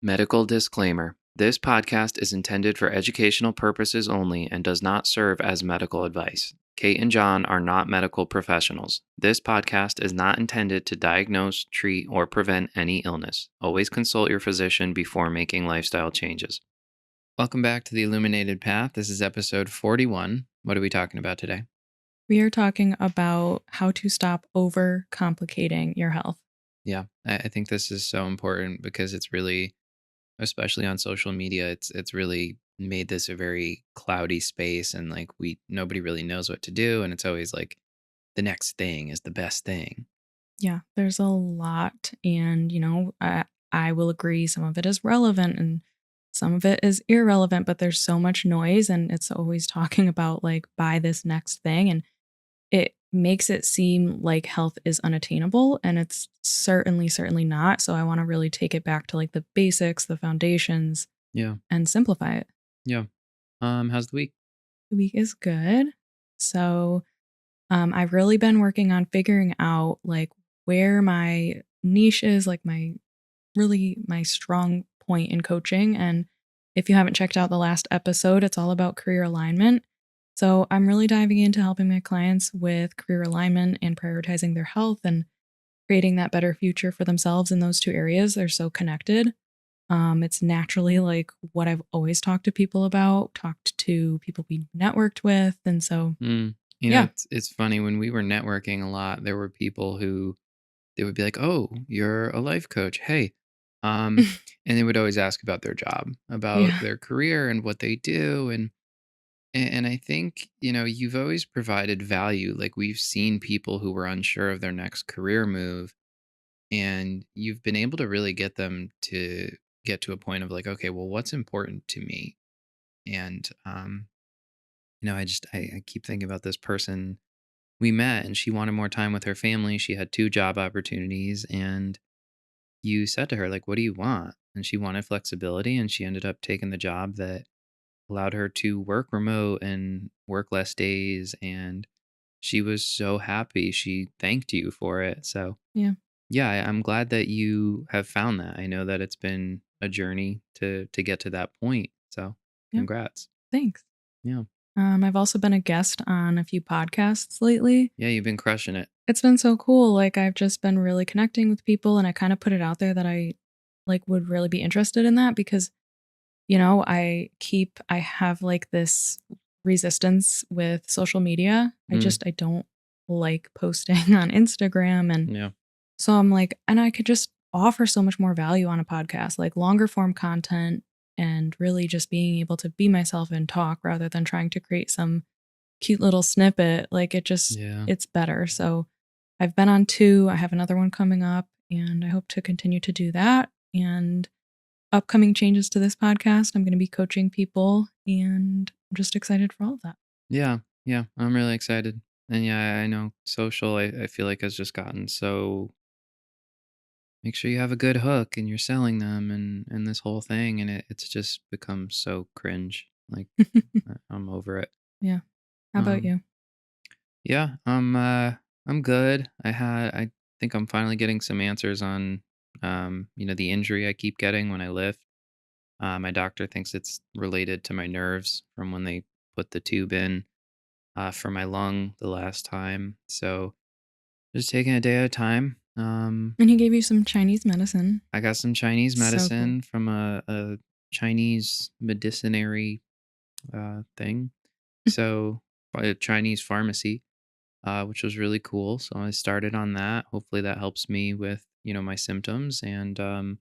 Medical disclaimer. This podcast is intended for educational purposes only and does not serve as medical advice. Kate and John are not medical professionals. This podcast is not intended to diagnose, treat, or prevent any illness. Always consult your physician before making lifestyle changes. Welcome back to the Illuminated Path. This is episode 41. What are we talking about today? We are talking about how to stop overcomplicating your health. Yeah, I think this is so important because it's really, especially on social media, it's really made this a very cloudy space, and like nobody really knows what to do, and it's always like the next thing is the best thing. Yeah, there's a lot. And, I will agree some of it is relevant and some of it is irrelevant, but there's so much noise and it's always talking about like buy this next thing. And it makes it seem like health is unattainable. And it's certainly not. So I want to really take it back to like the basics, the foundations, Yeah, and simplify it. yeah. How's the week? The week is good. So I've really been working on figuring out like where my niche is, like my strong point in coaching. And if you haven't checked out the last episode, it's all about career alignment. So I'm really diving into helping my clients with career alignment and prioritizing their health and creating that better future for themselves in those two areas. They're so connected. It's naturally like what I've always talked to people about, talked to people we networked with. And so, yeah. It's funny when we were networking a lot. There were people who they would be like, "Oh, you're a life coach. Hey." And they would always ask about their job, about Yeah. their career and what they do. And I think, you've always provided value. Like we've seen people who were unsure of their next career move, and you've been able to really get them to get to a point of like, okay, well, what's important to me? And I keep thinking about this person we met, and she wanted more time with her family. She had two job opportunities, and you said to her, like, what do you want? And she wanted flexibility, and she ended up taking the job that allowed her to work remote and work less days. And she was so happy. She thanked you for it. So, Yeah. yeah, I'm glad that you have found that. I know that it's been a journey to get to that point. So, Yeah. congrats. Thanks. Yeah. I've also been a guest on a few podcasts lately. Yeah, you've been crushing it. It's been so cool. Like I've just been really connecting with people and I kind of put it out there that I like would really be interested in that because I have like this resistance with social media. Mm, I don't like posting on Instagram and yeah. so I'm like and I could just offer so much more value on a podcast, like longer form content and really just being able to be myself and talk rather than trying to create some cute little snippet. Like Yeah. it's better. So I've been on two. I have another one coming up and I hope to continue to do that. And upcoming changes to this podcast, I'm going to be coaching people and I'm just excited for all of that. Yeah. Yeah. I'm really excited. And yeah, I know social, I feel like has just gotten so make sure you have a good hook and you're selling them and this whole thing. And it's just become so cringe. Like I'm over it. Yeah. How about Um, you? yeah, I'm good. I think I'm finally getting some answers on, the injury I keep getting when I lift. My doctor thinks it's related to my nerves from when they put the tube in for my lung the last time. So just taking a day at a time. And he gave you some Chinese medicine. I got some Chinese So cool. medicine from a Chinese medicinary thing. So a Chinese pharmacy, which was really cool. So I started on that. Hopefully that helps me with, my symptoms. And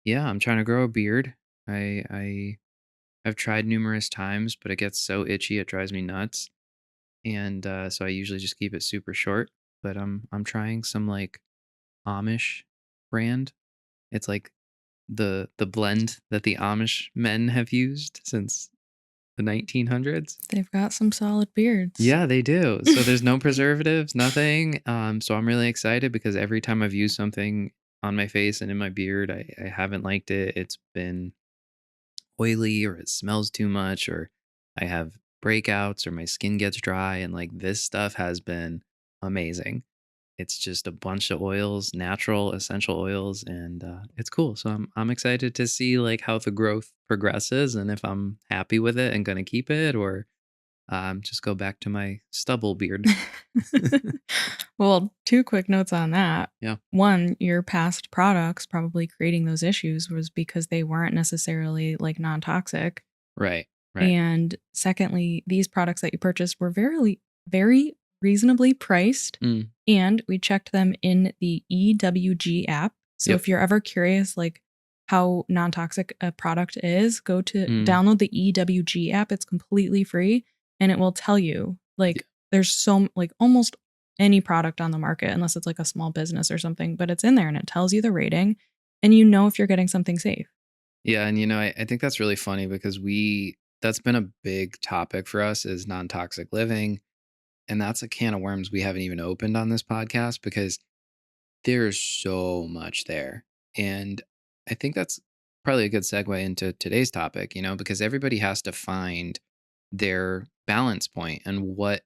yeah, I'm trying to grow a beard. I've tried numerous times, but it gets so itchy it drives me nuts. And so I usually just keep it super short. But I'm trying some like Amish brand. It's like the blend that the Amish men have used since the 1900s. They've got some solid beards. Yeah, they do. So there's no preservatives, nothing. So I'm really excited because every time I've used something on my face and in my beard, I haven't liked it. It's been oily or it smells too much or I have breakouts or my skin gets dry. And like this stuff has been amazing. it's just a bunch of oils, natural essential oils, and it's cool. So I'm excited to see like how the growth progresses and if I'm happy with it and gonna keep it or just go back to my stubble beard. Well, 2 quick notes on that. Yeah. 1, your past products probably creating those issues was because they weren't necessarily, like, non-toxic. Right. Right. And secondly, these products that you purchased were very reasonably priced, Mm, and we checked them in the EWG app. So yep. if you're ever curious, like, how non-toxic a product is, go to Mm, download the EWG app. It's completely free, and it will tell you, yeah. like, there's like, almost any product on the market, unless it's, like, a small business or something, but it's in there, and it tells you the rating, and you know if you're getting something safe. Yeah, and I think that's really funny because that's been a big topic for us is non-toxic living. And that's a can of worms we haven't even opened on this podcast because there's so much there. And I think that's probably a good segue into today's topic, because everybody has to find their balance point and what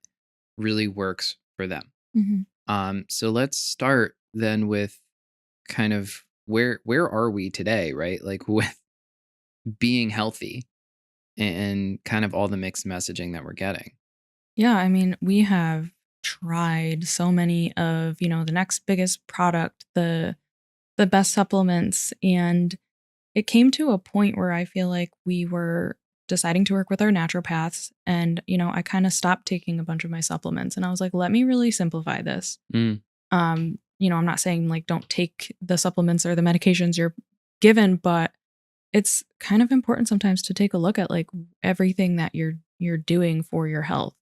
really works for them. Mhm. So let's start then with kind of where are we today, right? Like with being healthy and kind of all the mixed messaging that we're getting. Yeah, I mean, we have tried so many of, the next biggest product, the best supplements, and it came to a point where I feel like we were deciding to work with our naturopaths and, I kind of stopped taking a bunch of my supplements and I was like, let me really simplify this. Mm, I'm not saying like don't take the supplements or the medications you're given, but it's kind of important sometimes to take a look at like everything that you're doing for your health.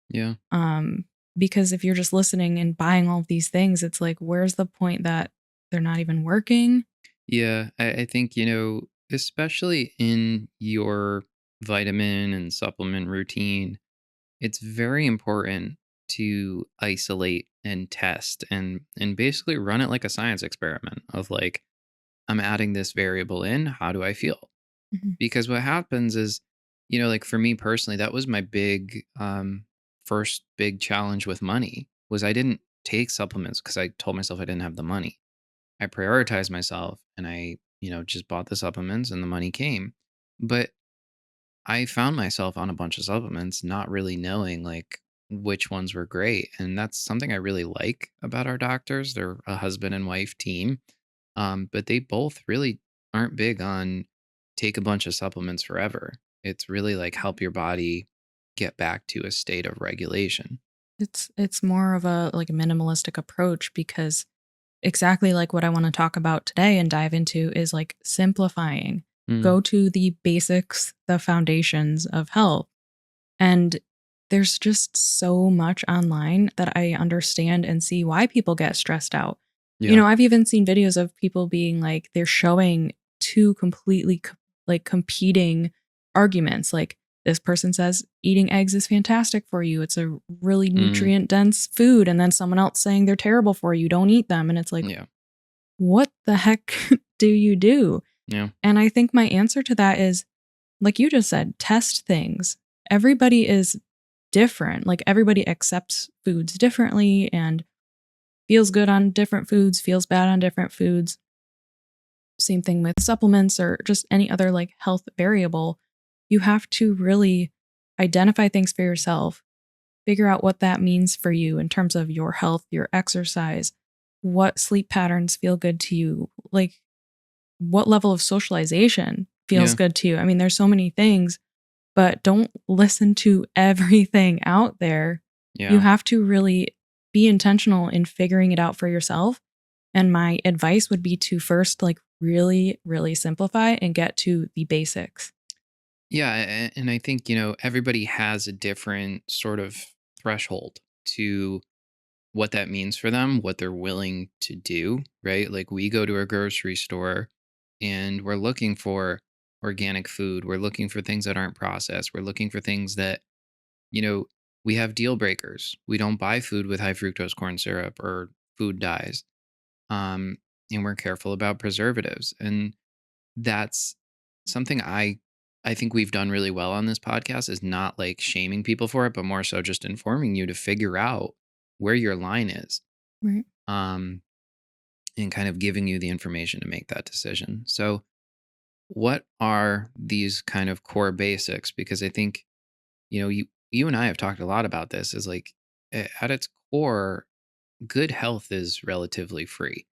yeah. Um, because if you're just listening and buying all of these things, it's like, where's the point that they're not even working? Yeah, I think, especially in your vitamin and supplement routine, it's very important to isolate and test and basically run it like a science experiment of like, I'm adding this variable in, how do I feel? Mhm. Because what happens is, like for me personally, that was my big first big challenge with money was I didn't take supplements because I told myself I didn't have the money. I prioritized myself and I, just bought the supplements and the money came. But I found myself on a bunch of supplements, not really knowing like which ones were great. And that's something I really like about our doctors. They're a husband and wife team. But they both really aren't big on take a bunch of supplements forever. It's really like help your body get back to a state of regulation. It's more of a like a minimalistic approach because exactly like what I want to talk about today and dive into is like simplifying. Mm, Go to the basics, the foundations of health. And there's just so much online that I understand and see why people get stressed out. yeah. I've even seen videos of people being like, they're showing two completely like competing arguments. Like, this person says eating eggs is fantastic for you. It's a really Mm, nutrient dense food. And then someone else saying they're terrible for you. Don't eat them. And it's like, yeah. what the heck do you do? Yeah. And I think my answer to that is, like you just said, test things. Everybody is different. Like everybody accepts foods differently and feels good on different foods, feels bad on different foods. Same thing with supplements or just any other like health variable. You have to really identify things for yourself, figure out what that means for you in terms of your health, your exercise, what sleep patterns feel good to you, like what level of socialization feels Yeah. good to you. I mean, there's so many things, but don't listen to everything out there. You Yeah. have to really be intentional in figuring it out for yourself. And my advice would be to first, like, really, really simplify and get to the basics. Yeah, and I think, everybody has a different sort of threshold to what that means for them, what they're willing to do, right? Like we go to a grocery store and we're looking for organic food. We're looking for things that aren't processed. We're looking for things that, you know, we have deal breakers. We don't buy food with high fructose corn syrup or food dyes. Um, and we're careful about preservatives. And that's something I think we've done really well on this podcast is not like shaming people for it, but more so just informing you to figure out where your line is. Right. um, and kind of giving you the information to make that decision. So, what are these kind of core basics? Because I think, you and I have talked a lot about this, is like at its core, good health is relatively free.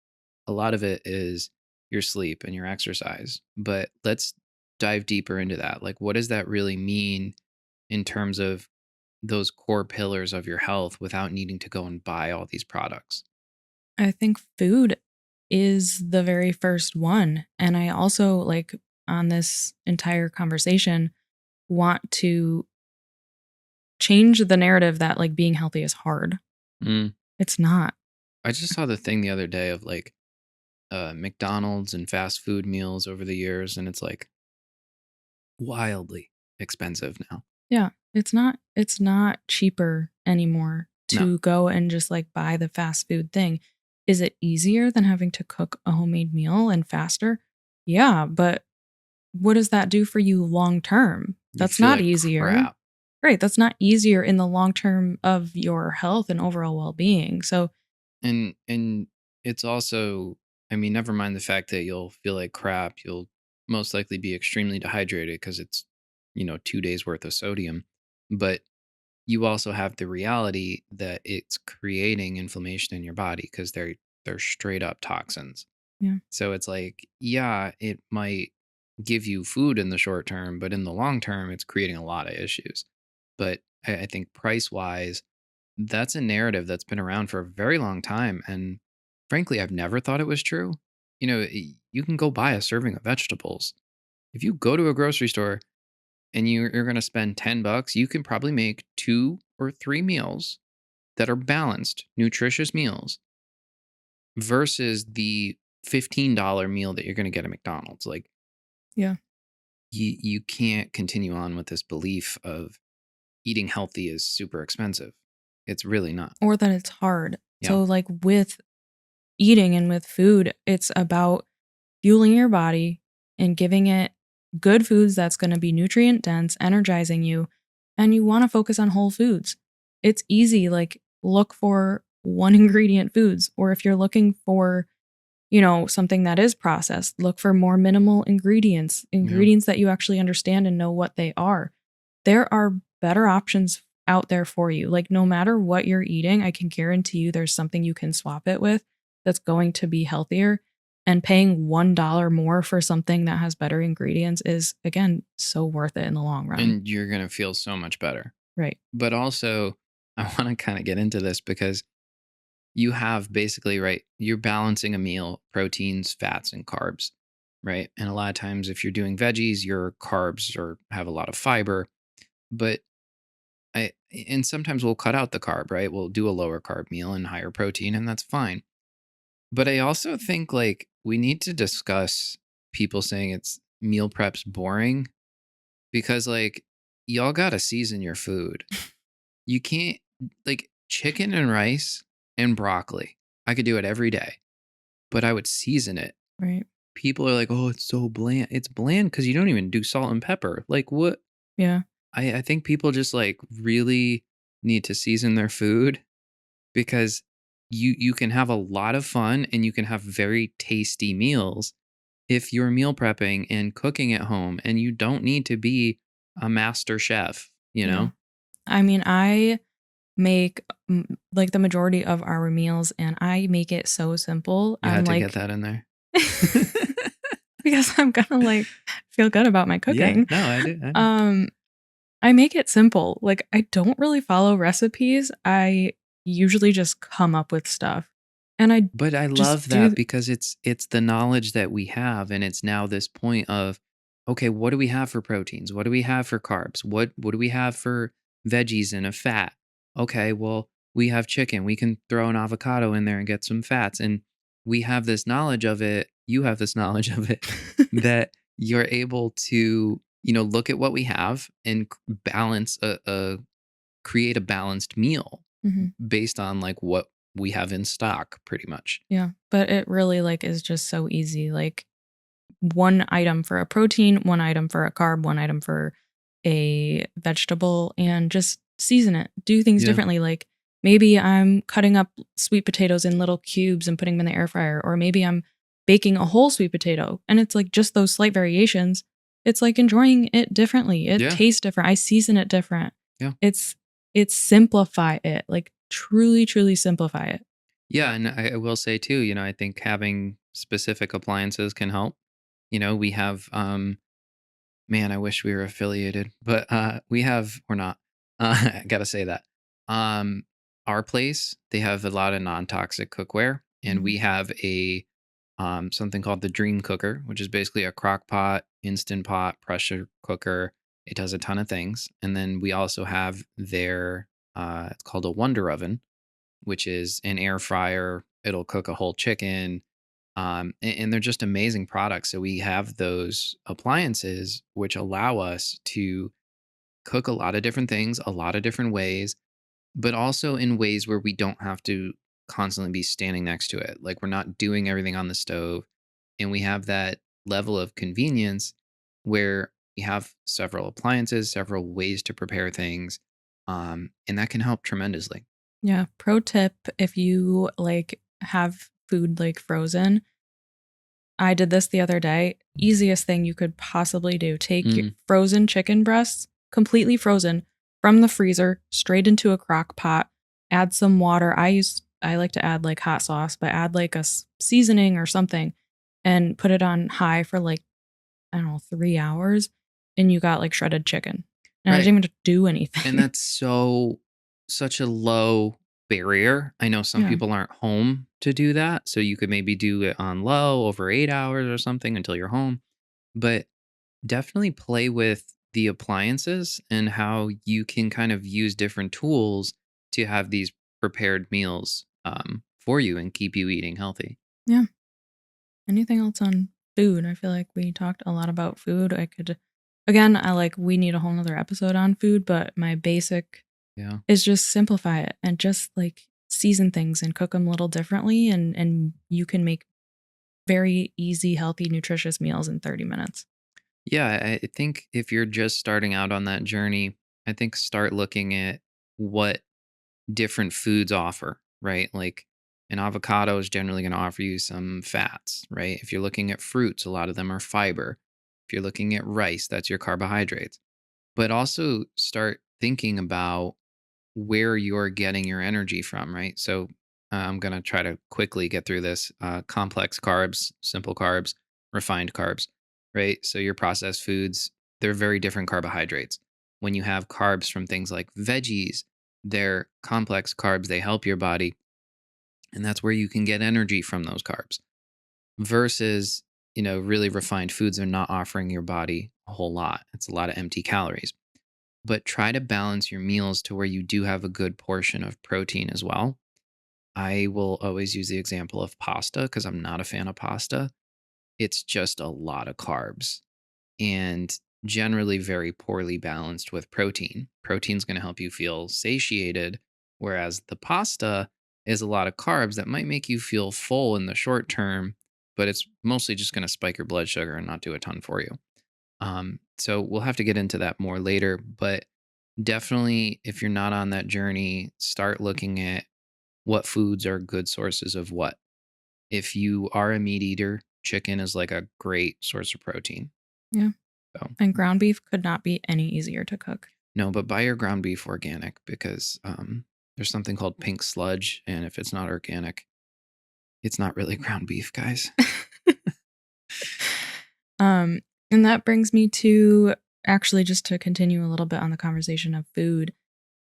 A lot of it is your sleep and your exercise. But let's dive deeper into that. Like, what does that really mean in terms of those core pillars of your health without needing to go and buy all these products? I think food is the very first one. And I also, like, on this entire conversation, want to change the narrative that, like, being healthy is hard. Mm. It's not. I just saw the thing the other day of like McDonald's and fast food meals over the years, and it's like wildly expensive now. Yeah, it's not cheaper anymore No. to go and just, like, buy the fast food thing. Is it easier than having to cook a homemade meal and faster? Yeah, but what does that do for you long term? You That's feel not like easier. crap. Right, that's not easier in the long term of your health and overall well-being. So, And it's also, I mean, never mind the fact that you'll feel like crap, you'll most likely be extremely dehydrated because it's, 2 days worth of sodium. But you also have the reality that it's creating inflammation in your body because they're straight up toxins. yeah, So it's like, yeah, it might give you food in the short term, but in the long term, it's creating a lot of issues. But I think price wise, that's a narrative that's been around for a very long time. And frankly, I've never thought it was true. You can go buy a serving of vegetables. If you go to a grocery store and you're going to spend $10, you can probably make 2 or 3 meals that are balanced, nutritious meals versus the $15 meal that you're going to get at McDonald's. Like, yeah. you can't continue on with this belief of eating healthy is super expensive. It's really not. Or that it's hard. Yeah. So, like, with eating and with food, it's about fueling your body and giving it good foods that's gonna be nutrient dense, energizing you, and you wanna focus on whole foods. It's easy, like, look for one ingredient foods, or if you're looking for, something that is processed, look for more minimal ingredients, Yeah. ingredients that you actually understand and know what they are. There are better options out there for you. Like, no matter what you're eating, I can guarantee you there's something you can swap it with that's going to be healthier. And paying $1 more for something that has better ingredients is, again, so worth it in the long run. And you're going to feel so much better. Right. But also, I want to kind of get into this because you have basically, right, you're balancing a meal, proteins, fats, and carbs, right? And a lot of times, if you're doing veggies, your carbs or have a lot of fiber. But and sometimes we'll cut out the carb, right? We'll do a lower carb meal and higher protein, and that's fine. But I also think like we need to discuss people saying it's meal preps boring because like y'all got to season your food. You can't, like, chicken and rice and broccoli. I could do it every day, but I would season it. Right. People are like, "Oh, it's so bland." It's bland cuz you don't even do salt and pepper. Like what? Yeah. I think people just like really need to season their food because you can have a lot of fun and you can have very tasty meals if you're meal prepping and cooking at home and you don't need to be a master chef, you Yeah. know? I mean, I make like the majority of our meals and I make it so simple. You I'm had to get like, that in there. because I'm gonna like feel good about my Yeah, cooking. no, I do. I do. Um, I make it simple. Like, I don't really follow recipes. I usually just come up with stuff and I But I just love do. that because it's the knowledge that we have and it's now this point of okay, what do we have for proteins? What do we have for carbs? What do we have for veggies and a fat? Okay, well, we have chicken. We can throw an avocado in there and get some fats and we have this knowledge of it. You have this knowledge of it that you're able to, look at what we have and balance a create a balanced meal Mhm. based on like what we have in stock pretty much. Yeah, but it really, like, is just so easy, like, one item for a protein, one item for a carb, one item for a vegetable, and just season it. Do things Yeah. differently, like, Maybe I'm cutting up sweet potatoes in little cubes and putting them in the air fryer, or maybe I'm baking a whole sweet potato. And it's like just those slight variations. It's like enjoying it differently. It Yeah. tastes different. I season it different. Yeah. It's simplify it, like truly, truly simplify it. Yeah, and I will say too, I think having specific appliances can help. We have man, I wish we were affiliated, but we have we're not. I gotta say that. Um our place, they have a lot of non-toxic cookware, and Mhm. we have a something called the Dream Cooker, which is basically a crock pot, instant pot, pressure cooker. It does a ton of things. And then we also have their it's called a Wonder Oven, which is an air fryer. It'll cook a whole chicken. And they're just amazing products. So we have those appliances which allow us to cook a lot of different things, a lot of different ways, but also in ways where we don't have to constantly be standing next to it. Like we're not doing everything on the stove. And we have that level of convenience where we have several appliances, several ways to prepare things. And that can help tremendously. Yeah. Pro tip, if you like have food like frozen, I did this the other day. Easiest thing you could possibly do. Take your Mm, frozen chicken breasts, completely frozen, from the freezer straight into a crock pot. Add some water. I like to add like hot sauce, but add like seasoning or something and put it on high for like, I don't know, 3 hours. And you got like shredded chicken. And I didn't right. even have to do And anything. that's such a low barrier. I know some Yeah. people aren't home to do that. So you could maybe do it on low over 8 hours or something until you're home. But definitely play with the appliances and how you can kind of use different tools to have these prepared meals for you and keep you eating healthy. Yeah. Anything else on food? I feel like we talked a lot about food. I could, again, I like, we need a whole nother episode on food, but my basic Yeah. is just simplify it and just like season things and cook them a little differently. And you can make very easy, healthy, nutritious meals in 30 minutes. Yeah. I think if you're just starting out on that journey, I think start looking at what different foods offer, right? Like an avocado is generally going to offer you some fats, right? If you're looking at fruits, a lot of them are fiber. If you're looking at rice, that's your carbohydrates. But also start thinking about where you're getting your energy from, right? So I'm going to try to quickly get through this complex carbs, simple carbs, refined carbs, right? So your processed foods, they're very different carbohydrates. When you have carbs from things like veggies, they're complex carbs, they help your body. And that's where you can get energy from those carbs versus, really refined foods are not offering your body a whole lot. It's a lot of empty calories, but try to balance your meals to where you do have a good portion of protein as well. I will always use the example of pasta because I'm not a fan of pasta. It's just a lot of carbs and generally very poorly balanced with protein. Protein's going to help you feel satiated, whereas the pasta is a lot of carbs that might make you feel full in the short term, but it's mostly just going to spike your blood sugar and not do a ton for you. So we'll have to get into that more later, but definitely, if you're not on that journey, start looking at what foods are good sources of what. If you are a meat eater, chicken is like a great source of protein. Yeah. So, And ground beef could not be any easier to cook. no, but buy your ground beef organic because there's something called pink sludge. And if it's not organic, it's not really ground beef, guys. um, and that brings me to actually just to continue a little bit on the conversation of food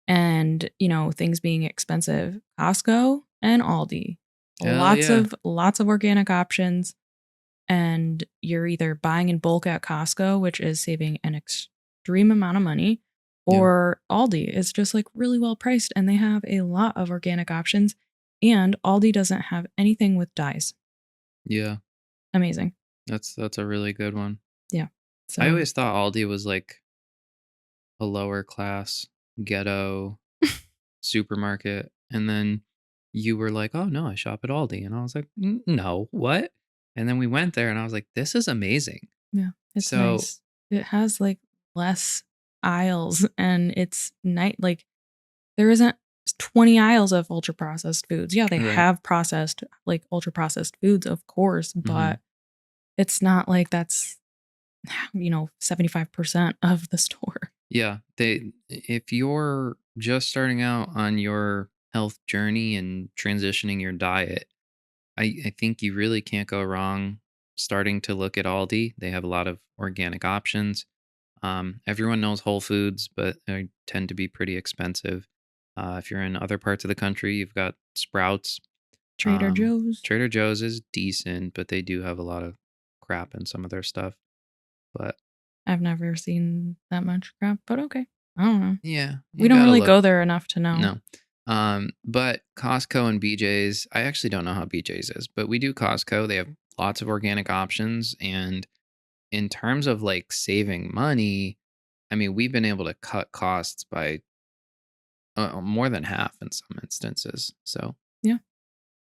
and, things being expensive. Costco and Aldi. Hell yeah. Lots of organic options, and you're either buying in bulk at Costco, which is saving an extreme amount of money, Yeah. or Aldi is just like really well priced and they have a lot of organic options, and Aldi doesn't have anything with dyes. Yeah. Amazing. That's a really good one. Yeah. I So, always thought Aldi was like a lower class ghetto supermarket. And then you were like, "Oh, no, I shop at Aldi." And I was like, No, what?" And then we went there and I was like, "This is amazing." yeah, it's So, nice. It has like less aisles and it's night like there isn't 20 aisles of ultra processed foods. Yeah, they Right. have processed, like ultra processed foods, of course, Mhm. but it's not like that's, 75% of the store. Yeah, if you're just starting out on your health journey and transitioning your diet, I think you really can't go wrong starting to look at Aldi. They have a lot of organic options. Everyone knows Whole Foods, but they tend to be pretty expensive. If you're in other parts of the country, you've got Sprouts. Trader Joe's. Trader Joe's is decent, but they do have a lot of crap in some of their stuff. But I've never seen that much crap, but okay. I don't know. yeah, We you don't gotta really look. go there enough to know. No. But Costco and BJ's, I actually don't know how BJ's is, but we do Costco. They have lots of organic options. And in terms of like saving money, I mean, we've been able to cut costs by more than half in some instances. So Yeah.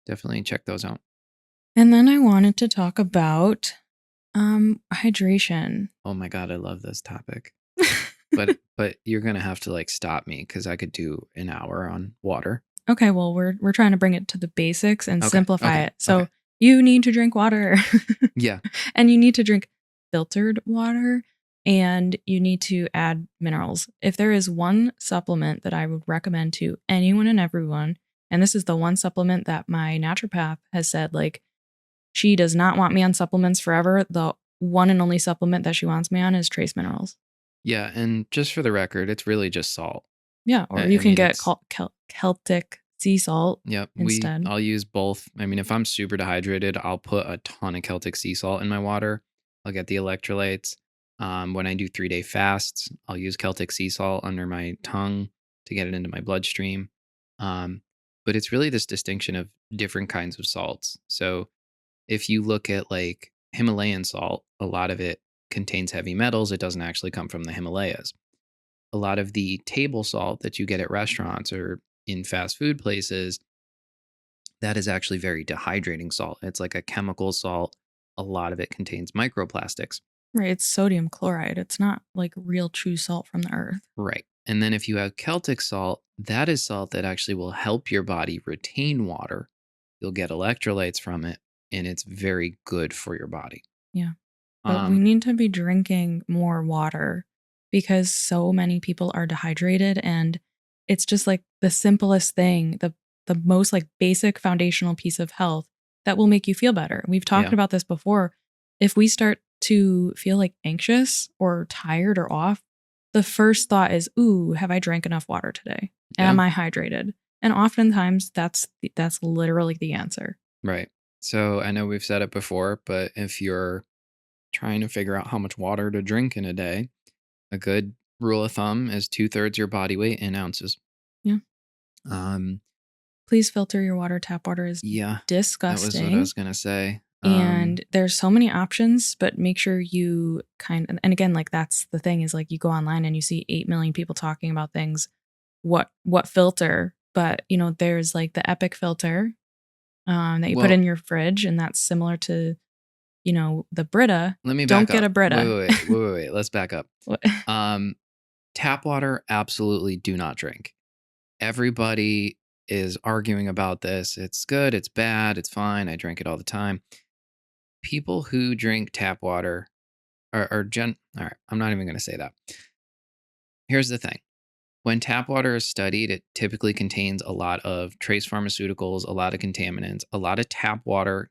definitely check those out. And then I wanted to talk about hydration. Oh my God, I love this topic. But you're gonna have to like stop me because I could do an hour on water. Okay, well, we're trying to bring it to the basics and Okay. simplify Okay. it. Okay. So you need to drink water. Yeah. And you need to drink filtered water and you need to add minerals. If there is one supplement that I would recommend to anyone and everyone, and this is the one supplement that my naturopath has said, like, she does not want me on supplements forever. The one and only supplement that she wants me on is trace minerals. Yeah. And just for the record, it's really just salt. Yeah, or you I can mean, get it's Celtic sea salt yep. instead. I'll use both. I mean, if I'm super dehydrated, I'll put a ton of Celtic sea salt in my water. I'll get the electrolytes. When I do 3-day fasts, I'll use Celtic sea salt under my tongue to get it into my bloodstream. Um, but it's really this distinction of different kinds of salts. So if you look at like Himalayan salt, a lot of it contains heavy metals. It doesn't actually come from the Himalayas. A lot of the table salt that you get at restaurants or in fast food places, that is actually very dehydrating salt. It's like a chemical salt. A lot of it contains microplastics. Right, it's sodium chloride. It's not like real true salt from the earth. Right. And then if you have Celtic salt, that is salt that actually will help your body retain water. You'll get electrolytes from it, and it's very good for your body. Yeah. But we Um, need to be drinking more water because so many people are dehydrated and it's just like the simplest thing, the most like basic foundational piece of health that will make you feel better. We've talked yeah, about this before. If we start to feel like anxious or tired or off, the first thought is, "Ooh, have I drank enough water today? yeah, Am I hydrated?" And oftentimes that's literally the answer. right. So I know we've said it before, but if you're trying to figure out how much water to drink in a day, a good rule of thumb is 2/3 your body weight in ounces. Yeah. Um, Please filter your water. Tap water is yeah, that was what I disgusting. was gonna say. And there's so many options, but make sure you and again, like that's the thing is like you go online and you see 8 million people talking about things. What filter? But there's like the Epic filter that you put Well, in your fridge, and that's similar to, the Brita. let me Don't back get up. a Brita. Wait. Let's back up. What- Um, Tap water, absolutely do not drink. Everybody is arguing about this. It's good, it's bad, it's fine. I drink it all the time. People who drink tap water all right, I'm not even going to say that. Here's the thing. When tap water is studied, it typically contains a lot of trace pharmaceuticals, a lot of contaminants, a lot of tap water.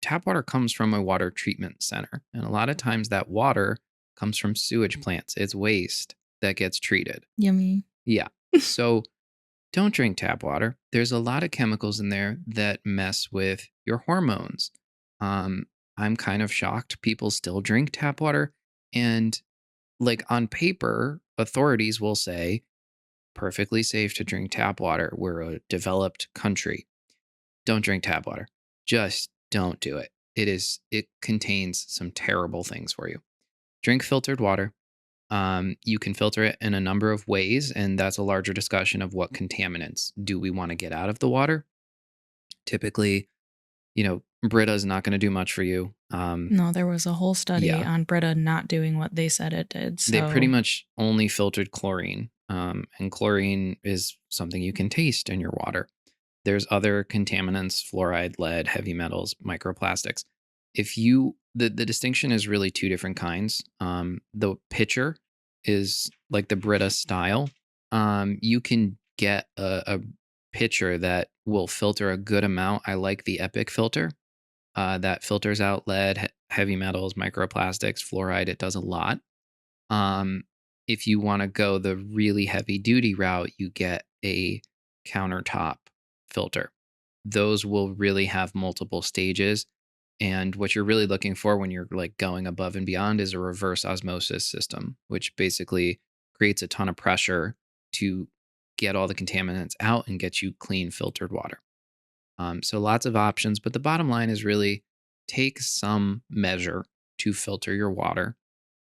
Tap water comes from a water treatment center. And a lot of times that water comes from sewage plants. It's waste that gets treated. Yummy. Yeah. So don't drink tap water. There's a lot of chemicals in there that mess with your hormones. Um, I'm kind of shocked people still drink tap water. And like on paper, authorities will say perfectly safe to drink tap water. We're a developed country. Don't drink tap water. Just don't do it. It contains some terrible things for you. Drink filtered water. You can filter it in a number of ways, and that's a larger discussion of what contaminants do we want to get out of the water. Typically, Brita is not going to do much for you. No, there was a whole study Yeah, on Brita not doing what they said it did. they pretty So much only filtered chlorine. And chlorine is something you can taste in your water. There's other contaminants, fluoride, lead, heavy metals, microplastics. The distinction is really two different kinds. The pitcher is like the Brita style. You can get a pitcher that will filter a good amount. I like the Epic filter that filters out lead, heavy metals, microplastics, fluoride. It does a lot. Um, if you want to go the really heavy duty route, you get a countertop filter. Those will really have multiple stages. And what you're really looking for when you're like going above and beyond is a reverse osmosis system, which basically creates a ton of pressure to get all the contaminants out and get you clean filtered water. So lots of options, but the bottom line is really take some measure to filter your water.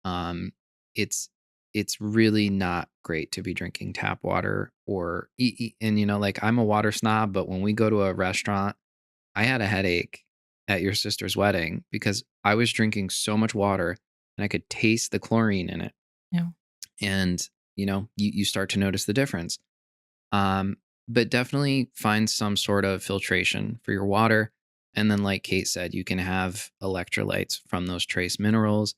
um, it's it's really not great to be drinking tap water or and like I'm a water snob, but when we go to a restaurant, I had a headache at your sister's wedding because I was drinking so much water and I could taste the chlorine in it. Yeah. And you start to notice the difference. Um, but definitely find some sort of filtration for your water. And then, like Kate said, you can have electrolytes from those trace minerals.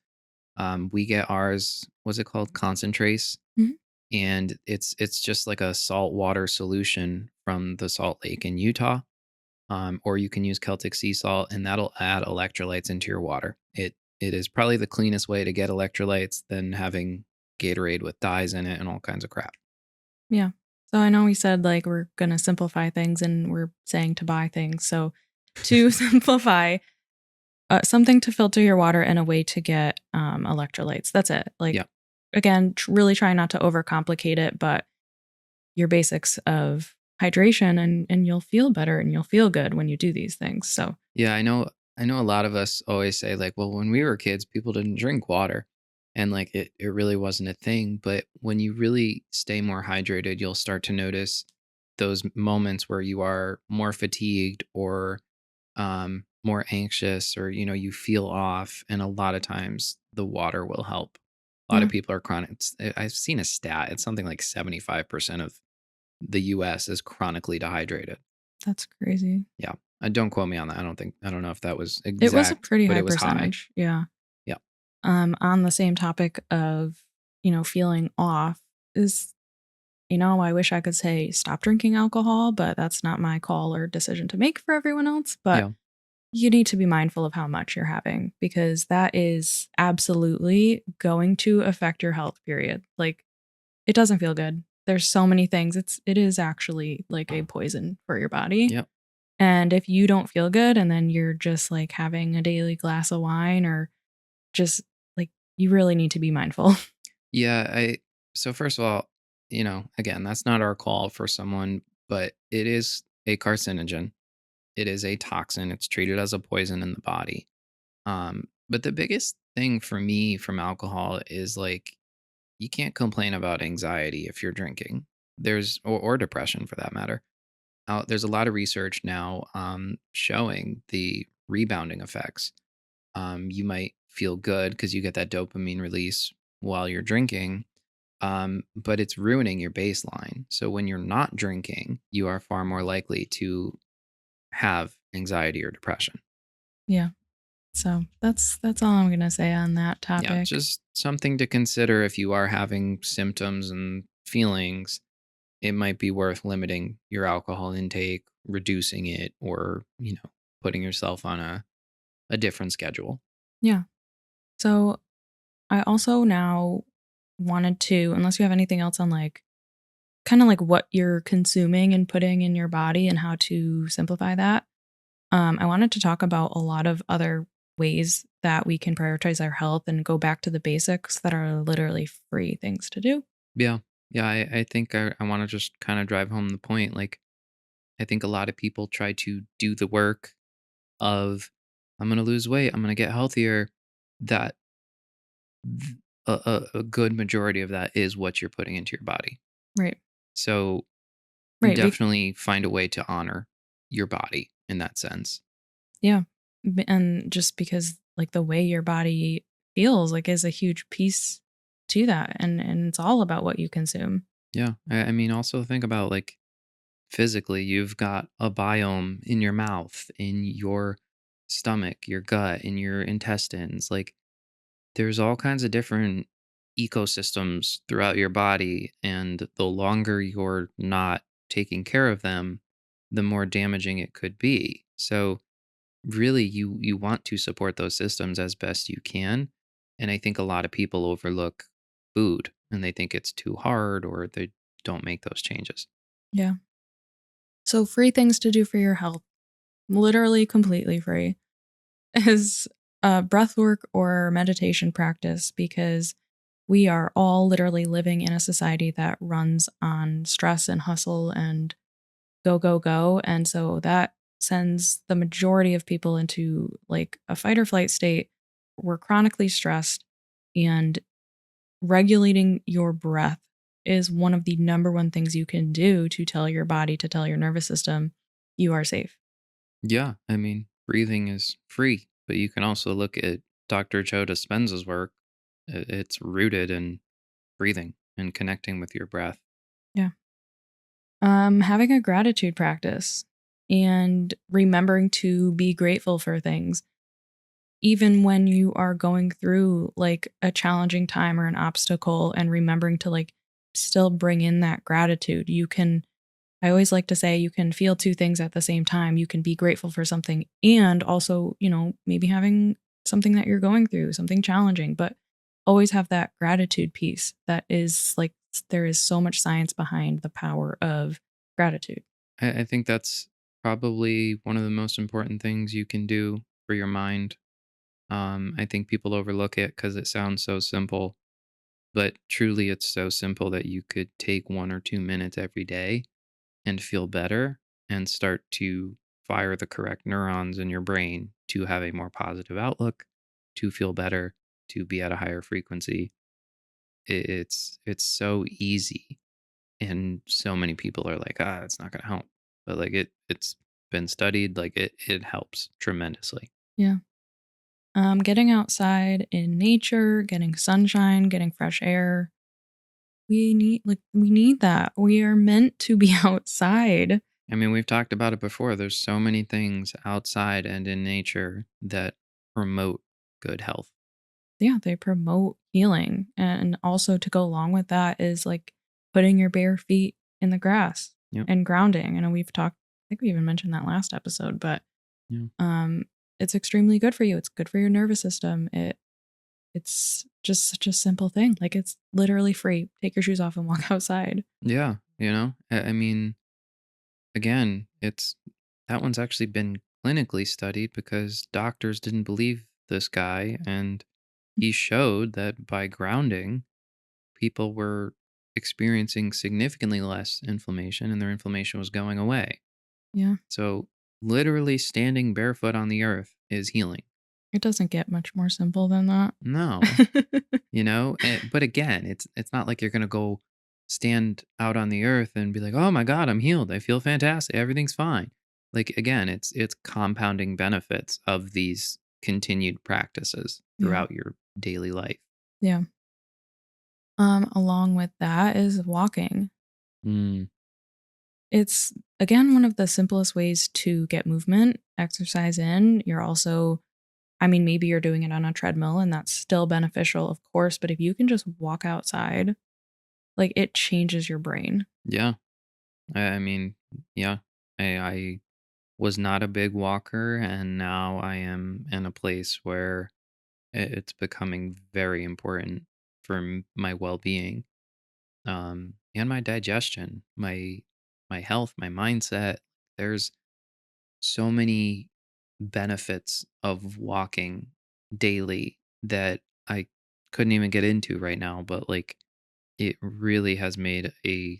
We get ours, what's it called? Concentrates. Mhm. And it's just like a salt water solution from the Salt Lake in Utah. Or you can use Celtic sea salt, and that'll add electrolytes into your water. It is probably the cleanest way to get electrolytes than having Gatorade with dyes in it and all kinds of crap. Yeah. So I know we said like we're going to simplify things and we're saying to buy things. So to simplify, something to filter your water and a way to get electrolytes. That's it. Like, Yeah. again, really try not to overcomplicate it, but your basics of hydration and you'll feel better and you'll feel good when you do these things. So, Yeah, I know a lot of us always say like, well, when we were kids, people didn't drink water. And like it really wasn't a thing. But when you really stay more hydrated, you'll start to notice those moments where you are more fatigued or more anxious, or you feel off. And a lot of times the water will help. A lot of yeah, people are chronic. I've seen a stat. It's something like 75% of the US is chronically dehydrated. that's crazy. Yeah. Don't quote me on that. I don't know if that was It was a exact, pretty but high it was high. percentage. Yeah. Yeah. On the same topic of, feeling off is, I wish I could say stop drinking alcohol, but that's not my call or decision to make for everyone else. But Yeah. you need to be mindful of how much you're having because that is absolutely going to affect your health, period. Like it doesn't feel good. There's so many things. It is actually like a poison for your body. Yep. And if you don't feel good and then you're just like having a daily glass of wine or just like you really need to be mindful. Yeah. So first of all, again, that's not our call for someone, but it is a carcinogen. It is a toxin. It's treated as a poison in the body. But the biggest thing for me from alcohol is like you can't complain about anxiety if you're drinking. Or depression for that matter. There's a lot of research now showing the rebounding effects. You might feel good because you get that dopamine release while you're drinking, but it's ruining your baseline. So when you're not drinking, you are far more likely to have anxiety or depression. Yeah. So that's all I'm gonna say on that Yeah, topic. just something to consider if you are having symptoms and feelings. It might be worth limiting your alcohol intake, reducing it, or putting yourself on a different schedule. Yeah. So I also now wanted to, unless you have anything else on like kind of like what you're consuming and putting in your body and how to simplify that. I wanted to talk about a lot of other ways that we can prioritize our health and go back to the basics that are literally free things to do. Yeah. Yeah. I think I want to just kind of drive home the point. Like, I think a lot of people try to do the work of, I'm going to lose weight, I'm going to get healthier. That a good majority of that is what you're putting into your body. Right. So Right. definitely find a way to honor your body in that sense. Yeah. And just because like the way your body feels like is a huge piece to that and it's all about what you consume. Yeah. I mean, also think about like physically, you've got a biome in your mouth, in your stomach, your gut, in your intestines. Like, there's all kinds of different ecosystems throughout your body. And the longer you're not taking care of them, the more damaging it could be. So, really, you want to support those systems as best you can. And I think a lot of people overlook food and they think it's too hard or they don't make those changes. Yeah. So, free things to do for your health, literally completely free, is breath work or meditation practice because we are all literally living in a society that runs on stress and hustle and go, go, go. And so that sends the majority of people into like a fight or flight state. We're chronically stressed, and regulating your breath is one of the number one things you can do to tell your body, to tell your nervous system, you are safe. Yeah, I mean, breathing is free, but you can also look at Dr. Joe Dispenza's work. It's rooted in breathing and connecting with your breath. Yeah. Having a gratitude practice and remembering to be grateful for things, even when you are going through like a challenging time or an obstacle, and remembering to like still bring in that gratitude. You can, I always like to say, you can feel two things at the same time. You can be grateful for something and also, maybe having something that you're going through, something challenging, but always have that gratitude piece that is like, there is so much science behind the power of gratitude. I think that's probably one of the most important things you can do for your mind. I think people overlook it because it sounds so simple, but truly it's so simple that you could take 1 or 2 minutes every day and feel better and start to fire the correct neurons in your brain to have a more positive outlook, to feel better, to be at a higher frequency. It's so easy, and so many people are like, ah, it's not going to help, but like it's been studied, like it helps tremendously. Yeah. Getting outside in nature, getting sunshine, getting fresh air. We need that. We are meant to be outside. I mean, we've talked about it before. There's so many things outside and in nature that promote good health. Yeah, they promote healing. And also to go along with that is like putting your bare feet in the grass Yep. and grounding. I know we've talked, I think we even mentioned that last episode, but Yeah. um it's extremely good for you. It's good for your nervous system. It's just such a simple thing. Like it's literally free. Take your shoes off and walk outside. Yeah. I mean, again, it's that one's actually been clinically studied because doctors didn't believe this guy, and he showed that by grounding, people were experiencing significantly less inflammation and their inflammation was going away. Yeah. So, literally standing barefoot on the earth is healing. It doesn't get much more simple than that. No, but again, it's not like you're going to go stand out on the earth and be like, "Oh my god, I'm healed. I feel fantastic. Everything's fine." Like again, it's compounding benefits of these continued practices Yeah. throughout your daily life. Yeah. Along with that is walking. Mm, It's again one of the simplest ways to get movement, exercise in. You're also, I mean, maybe you're doing it on a treadmill and that's still beneficial, of course, but if you can just walk outside, like it changes your brain. yeah. I mean, yeah. I was not a big walker, and now I am in a place where it's becoming very important for my well-being, and my digestion, my health, my mindset. There's so many benefits of walking daily that I couldn't even get into right now, but like it really has made a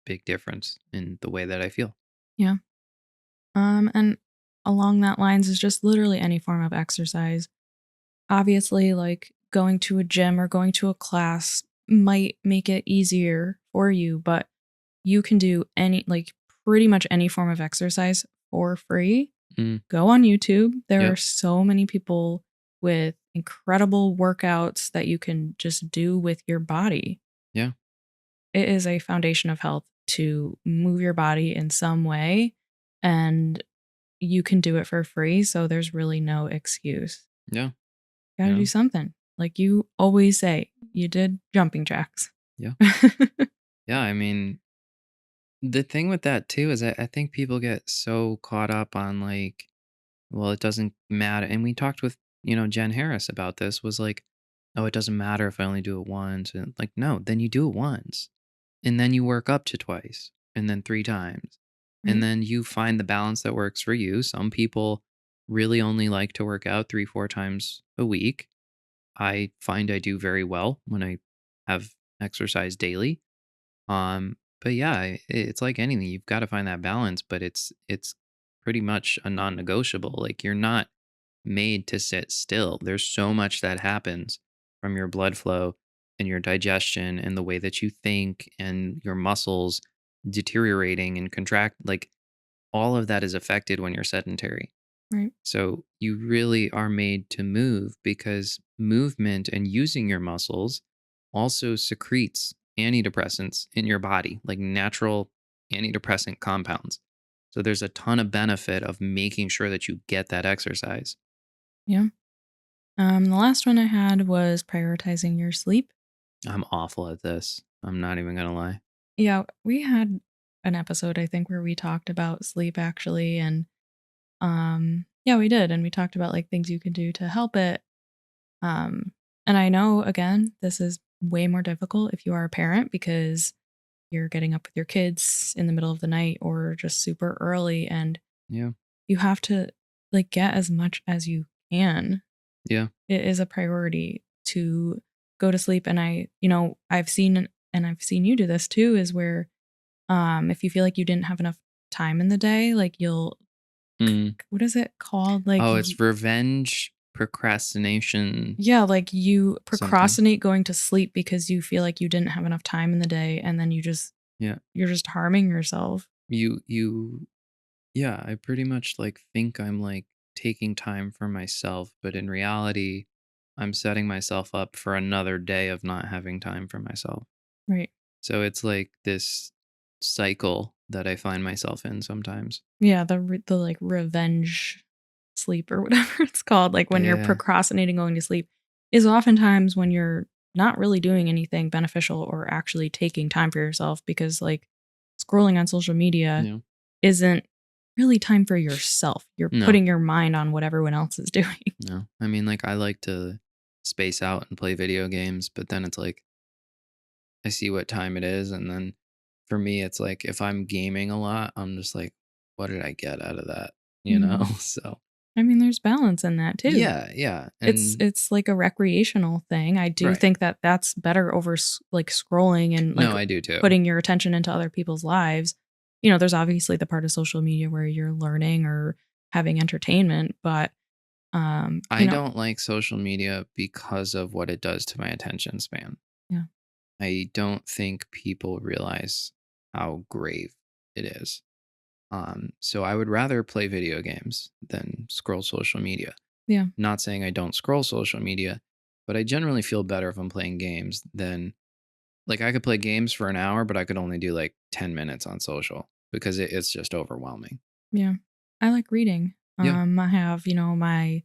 big difference in the way that I feel. Yeah. And along that lines is just literally any form of exercise. Obviously, like going to a gym or going to a class might make it easier for you, but you can do any, like pretty much any form of exercise for free. Mm, Go on YouTube. There are yep. so many people with incredible workouts that you can just do with your body. Yeah. it is a foundation of health to move your body in some way, and you can do it for free, so there's really no excuse. Yeah. Gotta Yeah. do something. Like you always say, you did jumping jacks. Yeah. Yeah. I mean, the thing with that too is I think people get so caught up on like, well, it doesn't matter. And we talked with, Jen Harris about this was like, oh, it doesn't matter if I only do it once. And like, no, then you do it once. And then you work up to twice and then three times. And Right? then you find the balance that works for you. Some people really only like to work out 3, 4 times a week. I find I do very well when I have exercise daily. But yeah, it's like anything. You've got to find that balance, but it's pretty much a non-negotiable. Like you're not made to sit still. There's so much that happens from your blood flow and your digestion and the way that you think and your muscles deteriorating and contract. Like all of that is affected when you're sedentary. Right. So you really are made to move because movement and using your muscles also secretes antidepressants in your body, like natural antidepressant compounds. So there's a ton of benefit of making sure that you get that exercise. Yeah. The last one I had was prioritizing your sleep. I'm awful at this. I'm not even going to lie. Yeah, we had an episode I think where we talked about sleep actually, and yeah, we did, and we talked about like things you can do to help it. Um and I know again, this is way more difficult if you are a parent because you're getting up with your kids in the middle of the night or just super early, and Yeah. you have to like get as much as you can. Yeah. It is a priority to go to sleep, and I've seen you do this too, is where if you feel like you didn't have enough time in the day, like you'll Mm. what is it called? Like Oh, it's revenge procrastination yeah, like you something. procrastinate going to sleep because you feel like you didn't have enough time in the day, and then Yeah. you're just harming yourself. You Yeah, I pretty much like think I'm like taking time for myself, but in reality, I'm setting myself up for another day of not having time for myself. Right. So it's like this cycle that I find myself in sometimes. Yeah, the like revenge sleep or whatever it's called, like when you're Yeah. procrastinating going to sleep is oftentimes when you're not really doing anything beneficial or actually taking time for yourself because like scrolling on social media Yeah. isn't really time for yourself. You're No. putting your mind on what everyone else is doing. No. I mean, like I like to space out and play video games, but then it's like I see what time it is and then for me it's like if I'm gaming a lot, I'm just like what did I get out of that? Mhm. So, I mean, there's balance in that too. yeah, yeah. It's And it's like a recreational thing. I do right. think that that's better over like scrolling and like No, I do too. putting your attention into other people's lives. You know, there's obviously the part of social media where you're learning or having entertainment, but I don't like social media because of what it does to my attention span. yeah, I don't think people realize how grave it is. So I would rather play video games than scroll social media. yeah, Not saying I don't scroll social media, but I generally feel better if I'm playing games than like I could play games for an hour, but I could only do like 10 minutes on social because it's just overwhelming. yeah. I like reading. Yeah. I have, my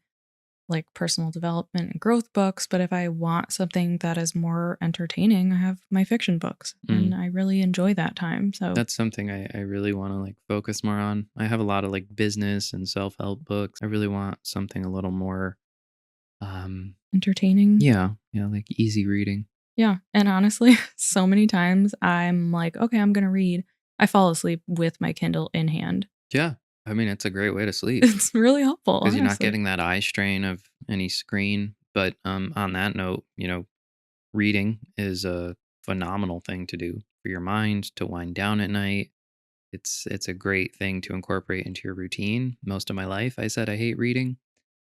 like personal development and growth books, but if I want something that is more entertaining, I have my fiction books and Mm. I really enjoy that time. So That's something I really want to like focus more on. I have a lot of like business and self-help books. I really want something a little more um entertaining. yeah, like easy reading. Yeah. And honestly, so many times I'm like, okay, I'm going to read. I fall asleep with my Kindle in hand. Yeah. I mean, it's a great way to sleep It's really helpful, because you're not honestly. getting that eye strain of any screen. But on that note, reading is a phenomenal thing to do for your mind to wind down at night. It's a great thing to incorporate into your routine. Most of my life, I said I hate reading,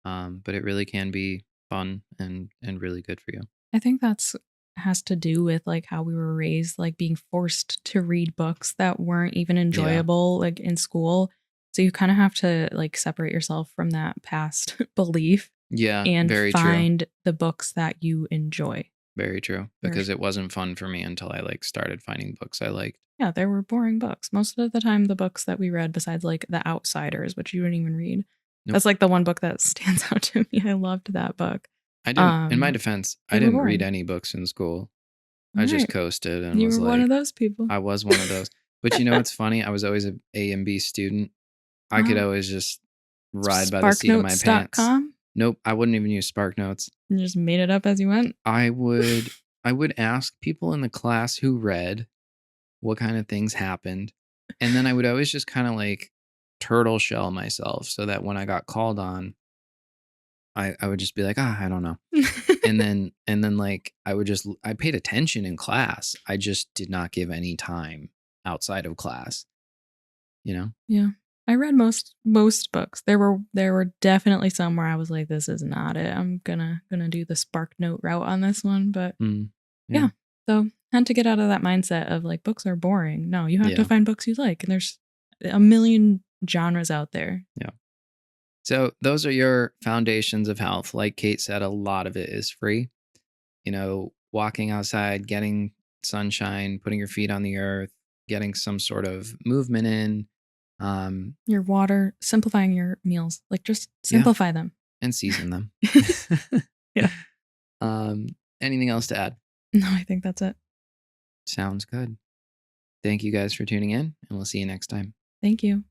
but it really can be fun and really good for you. I think that's has to do with like how we were raised, like being forced to read books that weren't even Yeah. enjoyable like in school. So you kind of have to like separate yourself from that past belief Yeah, and very true. find the books that you enjoy. Very true. There's Because it wasn't fun for me until I like started finding books I liked. Yeah, there were boring books. Most of the time, the books that we read, besides like The Outsiders, which you didn't even read, Nope. that's like the one book that stands out to me. I loved that book. I didn't. In my defense, I They were didn't read boring. any books in school. All I just right, coasted and you was were one like, of those people. I was one of those. But you know what's funny? I was always a A and B student. I could Wow. always just ride by the seat of my pants. Sparknotes.com. Nope, I wouldn't even use Spark Notes. You just made it up as you went. I would I would ask people in the class who read what kind of things happened, and then I would always just kind of like turtle shell myself so that when I got called on, I would just be like, I don't know. And then like I paid attention in class. I just did not give any time outside of class, you know? Yeah. I read most books. There were definitely some where I was like, this is not it. I'm gonna do the Spark Note route on this one. But Mm, yeah. yeah. So had to get out of that mindset of like books are boring. No, you have to Yeah. find books you like. And there's a million genres out there. Yeah. So those are your foundations of health. Like Kate said, a lot of it is free. Walking outside, getting sunshine, putting your feet on the earth, getting some sort of movement in. Your water, simplifying your meals. Like just Yeah, simplify them. and season them. Yeah. um, Anything else to add? No, I think that's it. Sounds good. Thank you guys for tuning in, and we'll see you next time. Thank you.